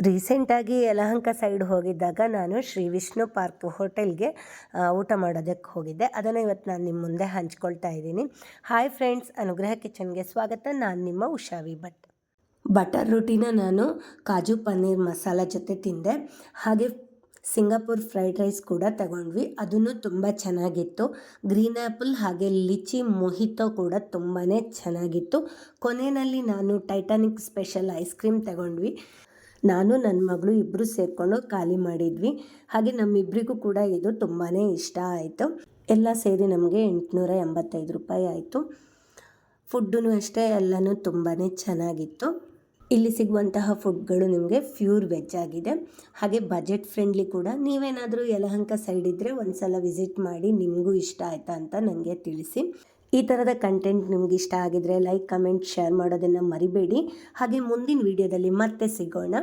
ರೀಸೆಂಟಾಗಿ ಯಲಹಂಕ ಸೈಡ್ ಹೋಗಿದ್ದಾಗ ನಾನು ಶ್ರೀ ವಿಷ್ಣು ಪಾರ್ಕ್ ಹೋಟೆಲ್ಗೆ ಊಟ ಮಾಡೋದಕ್ಕೆ ಹೋಗಿದ್ದೆ. ಅದನ್ನು ಇವತ್ತು ನಾನು ನಿಮ್ಮ ಮುಂದೆ ಹಂಚ್ಕೊಳ್ತಾ ಇದ್ದೀನಿ. ಹಾಯ್ ಫ್ರೆಂಡ್ಸ್, ಅನುಗ್ರಹ ಕಿಚನ್ಗೆ ಸ್ವಾಗತ. ನಾನು ನಿಮ್ಮ ಉಷಾವಿ ಭಟ್. ಬಟರ್ ರೋಟಿನ ನಾನು ಕಾಜು ಪನ್ನೀರ್ ಮಸಾಲ ಜೊತೆ ತಿಂದೆ. ಹಾಗೆ ಸಿಂಗಾಪುರ್ ಫ್ರೈಡ್ ರೈಸ್ ಕೂಡ ತಗೊಂಡ್ವಿ. ಅದನ್ನು ತುಂಬ ಚೆನ್ನಾಗಿತ್ತು. ಗ್ರೀನ್ ಆ್ಯಪಲ್ ಹಾಗೆ ಲಿಚಿ ಮೊಹಿತೋ ಕೂಡ ತುಂಬಾ ಚೆನ್ನಾಗಿತ್ತು. ಕೊನೆಯಲ್ಲಿ ನಾನು ಟೈಟಾನಿಕ್ ಸ್ಪೆಷಲ್ ಐಸ್ ಕ್ರೀಮ್ ತಗೊಂಡ್ವಿ. ನಾನು ನನ್ನ ಮಗಳು ಇಬ್ಬರು ಸೇರಿಕೊಂಡು ಖಾಲಿ ಮಾಡಿದ್ವಿ. ಹಾಗೆ ನಮ್ಮಿಬ್ಬರಿಗೂ ಕೂಡ ಇದು ತುಂಬಾ ಇಷ್ಟ ಆಯಿತು. ಎಲ್ಲ ಸೇರಿ ನಮಗೆ 885 ರೂಪಾಯಿ ಆಯಿತು. ಫುಡ್ಡೂ ಅಷ್ಟೇ ಎಲ್ಲನೂ ತುಂಬಾ ಚೆನ್ನಾಗಿತ್ತು. ಇಲ್ಲಿ ಸಿಗುವಂತಹ ಫುಡ್ಗಳು ನಿಮಗೆ ಪ್ಯೂರ್ ವೆಜ್ ಆಗಿದೆ. ಹಾಗೆ ಬಜೆಟ್ ಫ್ರೆಂಡ್ಲಿ ಕೂಡ. ನೀವೇನಾದರೂ ಯಲಹಂಕ ಸೈಡ್ ಇದ್ದರೆ ಒಂದು ಸಲ ವಿಸಿಟ್ ಮಾಡಿ. ನಿಮಗೂ ಇಷ್ಟ ಆಯಿತಾ ಅಂತ ನನಗೆ ತಿಳಿಸಿ. ಈ ಥರದ ಕಂಟೆಂಟ್ ನಿಮ್ಗೆ ಇಷ್ಟ ಆಗಿದರೆ ಲೈಕ್, ಕಮೆಂಟ್, ಶೇರ್ ಮಾಡೋದನ್ನು ಮರಿಬೇಡಿ. ಹಾಗೆ ಮುಂದಿನ ವಿಡಿಯೋದಲ್ಲಿ ಮತ್ತೆ ಸಿಗೋಣ.